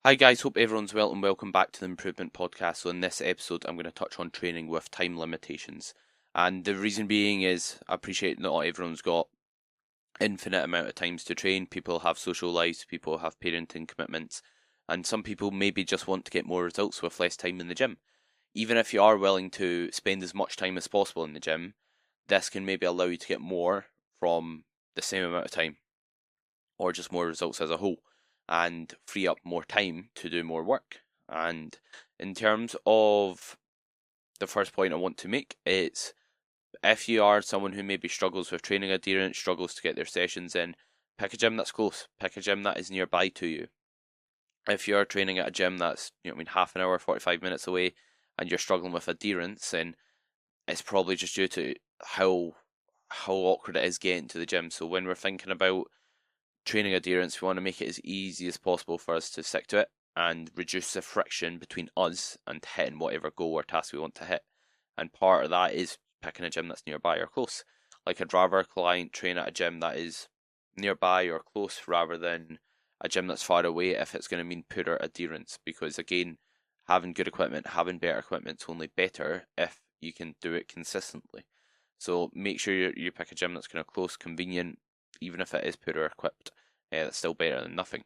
Hi guys, hope everyone's well and welcome back to the Improvement Podcast. So in this episode I'm going to touch on training with time limitations. And the reason being is I appreciate not everyone's got infinite amount of times to train. People have social lives, people have parenting commitments, and some people maybe just want to get more results with less time in the gym. Even if you are willing to spend as much time as possible in the gym, this can maybe allow you to get more from the same amount of time or just more results as a whole and free up more time to do more work. And in terms of the first point I want to make, it's if you are someone who maybe struggles with training adherence, struggles to get their sessions in, pick a gym that's close, pick a gym that is nearby to you. If you're training at a gym that's, half an hour, 45 minutes away, and you're struggling with adherence, then it's probably just due to how awkward it is getting to the gym. So when we're thinking about training adherence, we want to make it as easy as possible for us to stick to it and reduce the friction between us and hitting whatever goal or task we want to hit. And part of that is picking a gym that's nearby or close. Like I'd rather a client train at a gym that is nearby or close rather than a gym that's far away if it's going to mean poorer adherence. Because again, having good equipment, having better equipment is only better if you can do it consistently. So make sure you pick a gym that's kind of close, convenient, even if it is poorer equipped. That's still better than nothing.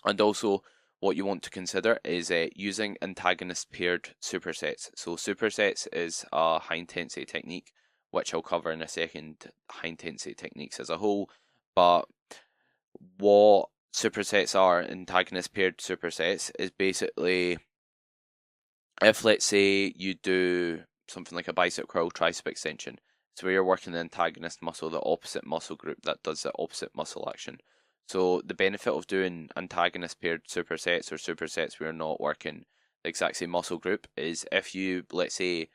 And also, what you want to consider is using antagonist paired supersets. So supersets is a high intensity technique, which I'll cover in a second, high intensity techniques as a whole. But what supersets are, antagonist paired supersets, is basically if, let's say, you do something like a bicep curl tricep extension, so where you're working the antagonist muscle, the opposite muscle group that does the opposite muscle action. So the benefit of doing antagonist paired supersets or supersets where you're not working the exact same muscle group is if you, let's say,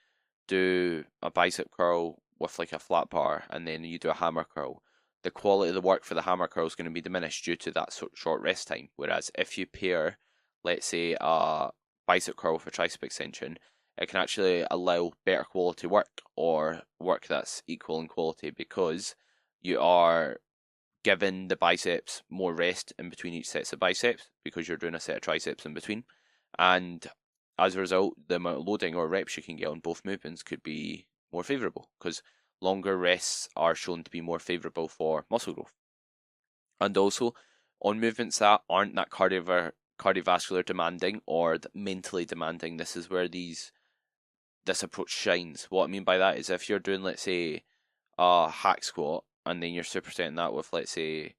do a bicep curl with like a flat bar and then you do a hammer curl, the quality of the work for the hammer curl is going to be diminished due to that short rest time. Whereas if you pair, let's say, a bicep curl for tricep extension, it can actually allow better quality work or work that's equal in quality because you are giving the biceps more rest in between each sets of biceps because you're doing a set of triceps in between. And as a result, the amount of loading or reps you can get on both movements could be more favourable because longer rests are shown to be more favourable for muscle growth. And also, on movements that aren't that cardiovascular demanding or mentally demanding, this is where this approach shines. What I mean by that is if you're doing, let's say, a hack squat and then you're supersetting that with, let's say,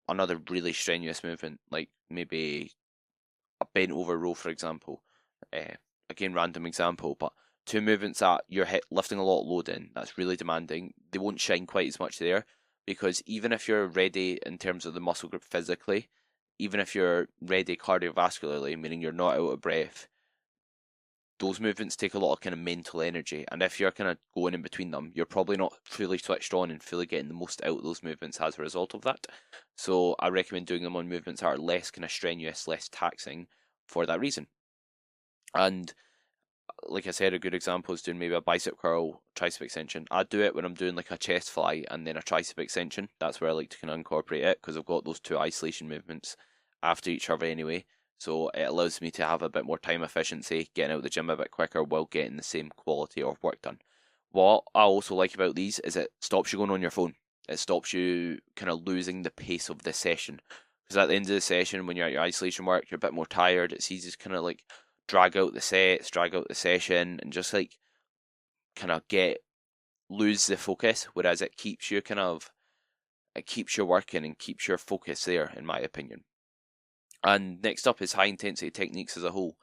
another really strenuous movement, like maybe a bent over row, for example. Again, random example, but two movements that you're lifting a lot of load in, that's really demanding, they won't shine quite as much there because even if you're ready in terms of the muscle group physically, even if you're ready cardiovascularly, meaning you're not out of breath, those movements take a lot of kind of mental energy. And if you're kind of going in between them, you're probably not fully switched on and fully getting the most out of those movements as a result of that. So I recommend doing them on movements that are less kind of strenuous, less taxing for that reason. And like I said, a good example is doing maybe a bicep curl, tricep extension. I do it when I'm doing like a chest fly and then a tricep extension. That's where I like to kind of incorporate it because I've got those two isolation movements after each other anyway. So it allows me to have a bit more time efficiency, getting out of the gym a bit quicker while getting the same quality of work done. What I also like about these is it stops you going on your phone. It stops you kind of losing the pace of the session. Because at the end of the session, when you're at your isolation work, you're a bit more tired. It's easy to kind of like drag out the sets, drag out the session, and just like kind of lose the focus. Whereas it keeps you working and keeps your focus there, in my opinion. And next up is high intensity techniques as a whole.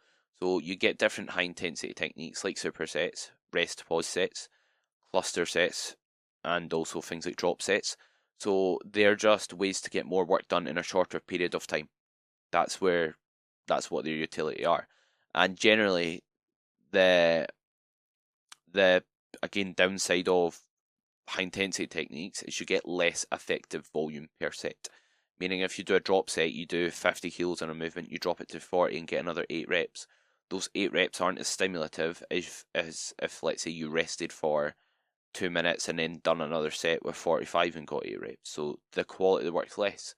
So you get different high intensity techniques like supersets, rest pause sets, cluster sets, and also things like drop sets. So they're just ways to get more work done in a shorter period of time. That's what their utility are. And generally the the again downside of high intensity techniques is you get less effective volume per set. Meaning if you do a drop set, you do 50 kilos on a movement, you drop it to 40 and get another 8 reps. Those 8 reps aren't as stimulative as if let's say you rested for 2 minutes and then done another set with 45 and got 8 reps. So the quality of the work's less.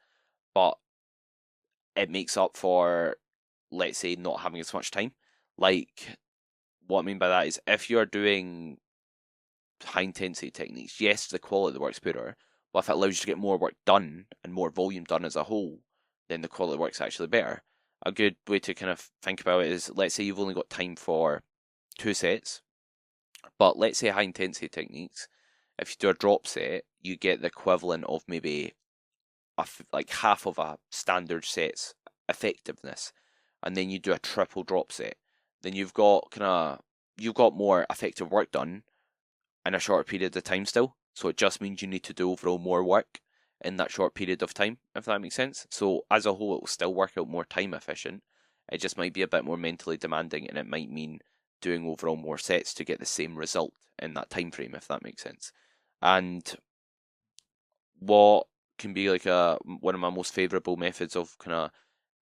But it makes up for, let's say, not having as much time. Like, what I mean by that is if you're doing high intensity techniques, yes, the quality of the work's better, but if it allows you to get more work done and more volume done as a whole, then the quality of the work's actually better. A good way to kind of think about it is, let's say you've only got time for 2 sets, but let's say high intensity techniques, if you do a drop set, you get the equivalent of maybe like half of a standard set's effectiveness, and then you do a triple drop set, then you've got more effective work done in a short period of time still. So it just means you need to do overall more work in that short period of time, if that makes sense. So as a whole, it will still work out more time efficient. It just might be a bit more mentally demanding, and it might mean doing overall more sets to get the same result in that time frame, if that makes sense. And what can be like one of my most favourable methods of kind of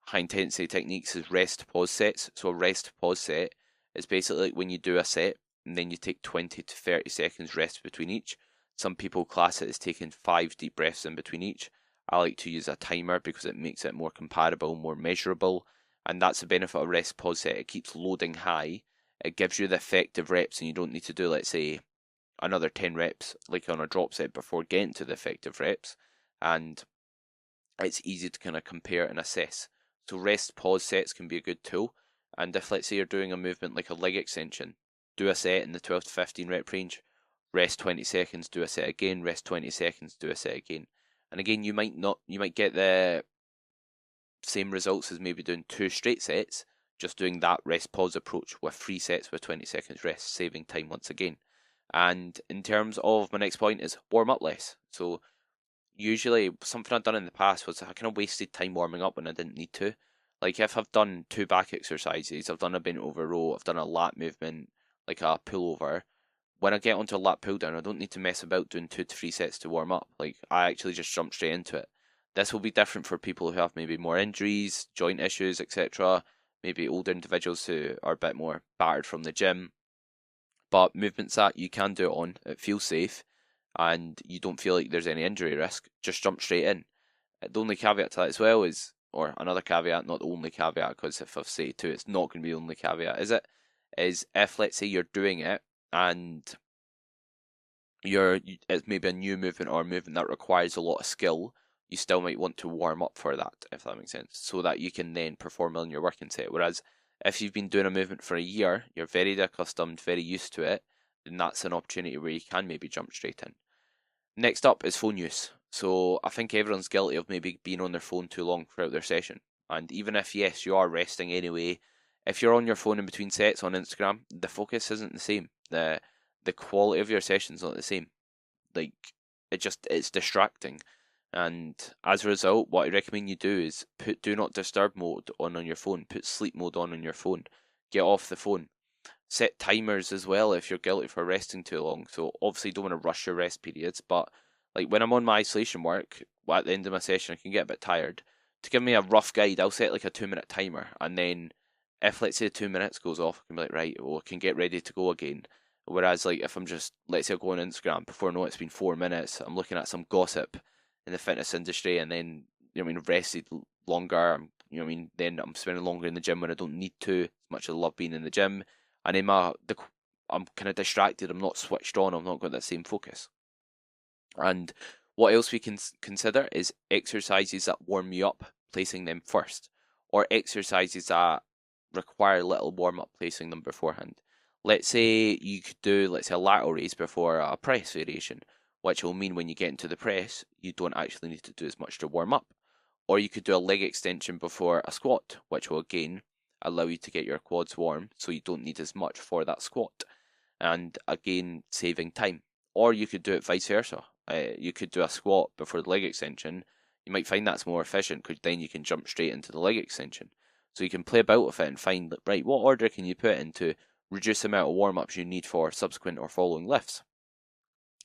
high intensity techniques is rest pause sets. So a rest pause set is basically like when you do a set and then you take 20 to 30 seconds rest between each. Some people class it as taking 5 deep breaths in between each. I like to use a timer because it makes it more comparable, more measurable, and that's the benefit of rest pause set. It keeps loading high. It gives you the effective reps, and you don't need to do, let's say, another 10 reps like on a drop set before getting to the effective reps, and it's easy to kind of compare and assess. So rest pause sets can be a good tool. And if, let's say, you're doing a movement like a leg extension, do a set in the 12 to 15 rep range, rest 20 seconds, do a set again, rest 20 seconds, do a set again. And again, you might get the same results as maybe doing 2 straight sets, just doing that rest pause approach with 3 sets with 20 seconds rest, saving time once again. And in terms of my next point is warm up less. So usually something I've done in the past was I kind of wasted time warming up when I didn't need to. Like if I've done 2 back exercises, I've done a bent over row, I've done a lat movement, like a pullover. When I get onto a lat pull down, I don't need to mess about doing 2 to 3 sets to warm up. Like I actually just jump straight into it. This will be different for people who have maybe more injuries, joint issues, etc. Maybe older individuals who are a bit more battered from the gym. But movements that you can do it on, it feels safe, and you don't feel like there's any injury risk, just jump straight in. The only caveat to that as well is, or another caveat, not the only caveat, because if I say two, it's not going to be the only caveat, is it? Is if, let's say, you're doing it and it's maybe a new movement or a movement that requires a lot of skill, you still might want to warm up for that, if that makes sense, so that you can then perform well in your working set. Whereas if you've been doing a movement for a year, you're very accustomed, very used to it, then that's an opportunity where you can maybe jump straight in. Next up is phone use. So I think everyone's guilty of maybe being on their phone too long throughout their session. And even if, yes, you are resting anyway, if you're on your phone in between sets on Instagram, the focus isn't the same. The quality of your session's not the same. Like it's distracting. And as a result, what I recommend you do is put do not disturb mode on your phone, put sleep mode on your phone, get off the phone. Set timers as well if you're guilty for resting too long. So obviously you don't want to rush your rest periods, but like when I'm on my isolation work, at the end of my session I can get a bit tired. To give me a rough guide, I'll set like a 2 minute timer, and then if, let's say, 2 minutes goes off, I can be like, right, well, I can get ready to go again. Whereas like if I'm just, let's say I go on Instagram, before I know it's been 4 minutes, I'm looking at some gossip in the fitness industry, and then rested longer. Then I'm spending longer in the gym when I don't need to, as much as I love being in the gym, and then I'm kind of distracted. I'm not switched on. I've not got that same focus. And what else we can consider is exercises that warm you up, placing them first, or exercises that require little warm up, placing them beforehand. Let's say you could do, let's say, a lateral raise before a press variation, which will mean when you get into the press, you don't actually need to do as much to warm up. Or you could do a leg extension before a squat, which will again allow you to get your quads warm, so you don't need as much for that squat, and again saving time. Or you could do it vice versa. You could do a squat before the leg extension. You might find that's more efficient because then you can jump straight into the leg extension. So you can play about with it and find, right, what order can you put in to reduce the amount of warm ups you need for subsequent or following lifts.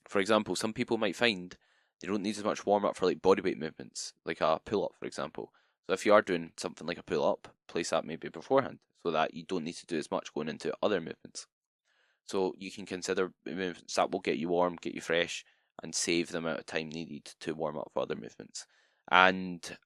For example, some people might find they don't need as much warm up for like bodyweight movements, like a pull up, for example. So if you are doing something like a pull up, place that maybe beforehand so that you don't need to do as much going into other movements. So you can consider movements that will get you warm, get you fresh, and save the amount of time needed to warm up for other movements. And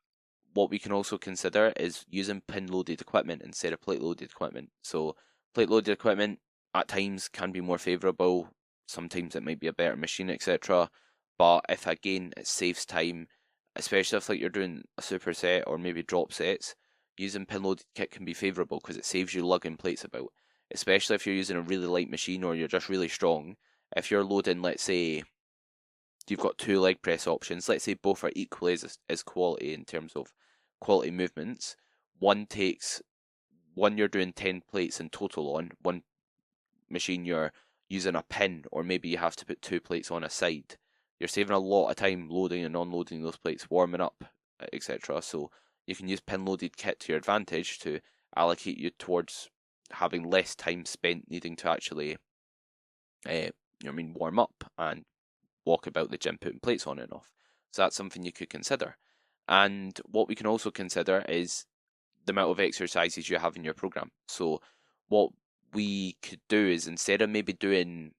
what we can also consider is using pin-loaded equipment instead of plate-loaded equipment. So plate-loaded equipment at times can be more favourable, sometimes it might be a better machine, etc. But if again it saves time, especially if like you're doing a superset or maybe drop sets, using pin-loaded kit can be favourable because it saves you lugging plates about. Especially if you're using a really light machine or you're just really strong. If you're loading, let's say, you've got two leg press options. Let's say both are equally as quality in terms of quality movements. One you're doing 10 plates in total on, one machine you're using a pin, or maybe you have to put two plates on a side. You're saving a lot of time loading and unloading those plates, warming up, etc. So you can use pin loaded kit to your advantage to allocate you towards having less time spent needing to actually warm up and walk about the gym putting plates on and off. So that's something you could consider. And what we can also consider is the amount of exercises you have in your program. So what we could do is, instead of maybe doing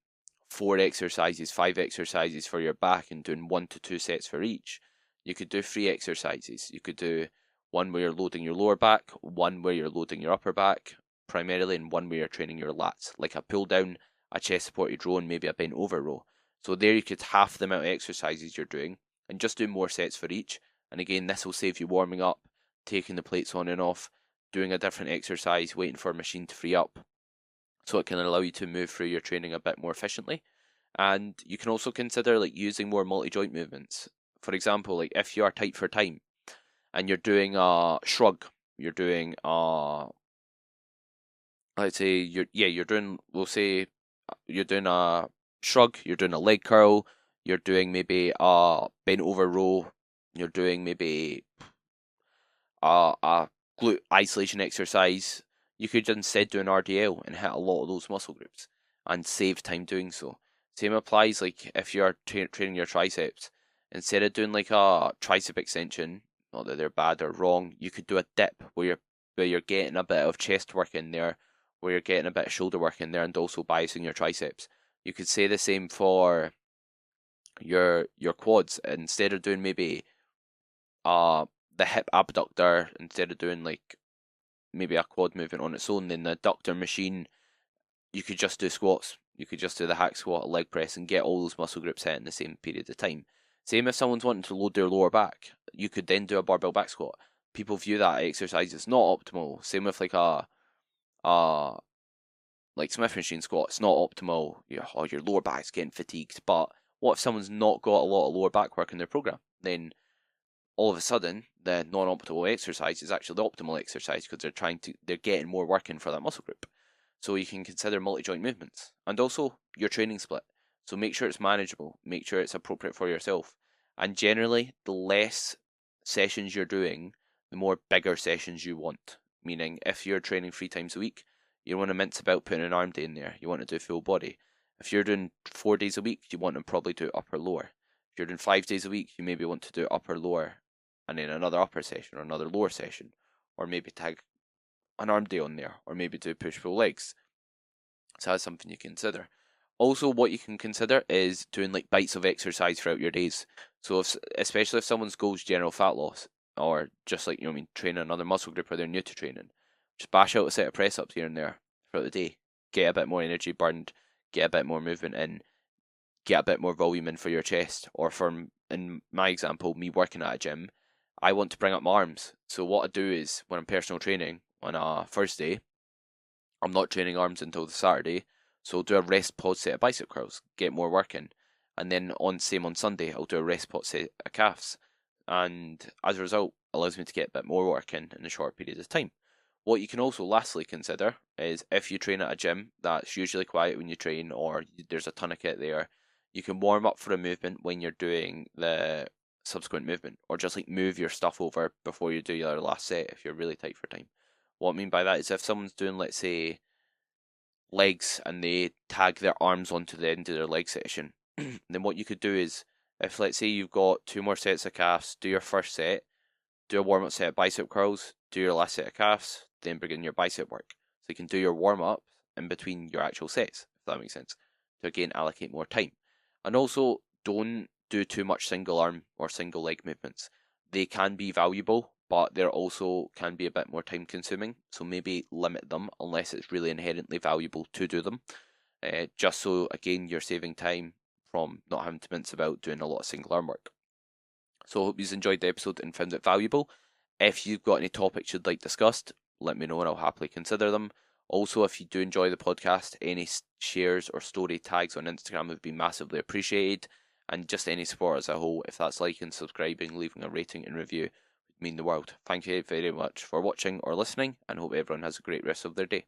4 exercises, 5 exercises for your back and doing 1 to 2 sets for each, you could do 3 exercises. You could do one where you're loading your lower back, one where you're loading your upper back primarily, and one where you're training your lats, like a pull down, a chest supported row, and maybe a bent over row. So there you could half the amount of exercises you're doing and just do more sets for each. And again, this will save you warming up, taking the plates on and off, doing a different exercise, waiting for a machine to free up. So it can allow you to move through your training a bit more efficiently. And you can also consider like using more multi-joint movements. For example, like if you are tight for time and you're doing a shrug, you're doing a, let's say you're doing, we'll say you're doing a shrug, you're doing a leg curl, you're doing maybe a bent over row, you're doing maybe a glute isolation exercise, you could instead do an RDL and hit a lot of those muscle groups and save time doing so. Same applies like if you're training your triceps, instead of doing like a tricep extension, not that they're bad or wrong, you could do a dip where you're getting a bit of chest work in there, where you're getting a bit of shoulder work in there, and also biasing your triceps. You could say the same for your quads. Instead of doing maybe the hip abductor, instead of doing like maybe a quad movement on its own, then the adductor machine, you could just do squats. You could just do the hack squat, leg press, and get all those muscle groups hit in the same period of time. Same if someone's wanting to load their lower back, you could then do a barbell back squat. People view that exercise as not optimal. Same with like a like Smith machine squat. It's not optimal. Your lower back's getting fatigued. But what if someone's not got a lot of lower back work in their program? Then all of a sudden the non-optimal exercise is actually the optimal exercise because they're getting more work in for that muscle group. So you can consider multi-joint movements and also your training split. So make sure it's manageable, make sure it's appropriate for yourself. And generally, the less sessions you're doing, the more bigger sessions you want. Meaning, if you're training 3 times a week, you don't want to mince about putting an arm day in there. You want to do full body. If you're doing 4 days a week, you want to probably do upper lower. If you're doing 5 days a week, you maybe want to do upper lower and then another upper session or another lower session, or maybe tag an arm day on there, or maybe do push pull legs. So that's something you consider. Also, what you can consider is doing like bites of exercise throughout your days. So especially if someone's goal is general fat loss, or just like training another muscle group where they're new to training, just bash out a set of press ups here and there throughout the day. Get a bit more energy burned, get a bit more movement in, get a bit more volume in for your chest. Or in my example, me working at a gym, I want to bring up my arms. So what I do is when I'm personal training on a Thursday, I'm not training arms until the Saturday, so I'll do a rest pod set of bicep curls, get more work in, and then on Sunday I'll do a rest pod set of calves, and as a result, allows me to get a bit more work in a short period of time. What you can also lastly consider is if you train at a gym that's usually quiet when you train, or there's a ton of kit there, you can warm up for a movement when you're doing the subsequent movement, or just like move your stuff over before you do your last set if you're really tight for time. What I mean by that is if someone's doing, let's say, legs and they tag their arms onto the end of their leg session, then what you could do is, if let's say you've got 2 more sets of calves, do your first set, do a warm up set of bicep curls, do your last set of calves, then begin your bicep work. So you can do your warm up in between your actual sets, if that makes sense, to again allocate more time. And also, don't do too much single arm or single leg movements. They can be valuable, but they're also can be a bit more time consuming, so maybe limit them unless it's really inherently valuable to do them, just so again you're saving time from not having to mince about doing a lot of single arm work. So I hope you've enjoyed the episode and found it valuable. If you've got any topics you'd like discussed, let me know and I'll happily consider them. Also, if you do enjoy the podcast, any shares or story tags on Instagram would be massively appreciated. And just any support as a whole, if that's liking, subscribing, leaving a rating and review, would mean the world. Thank you very much for watching or listening, and hope everyone has a great rest of their day.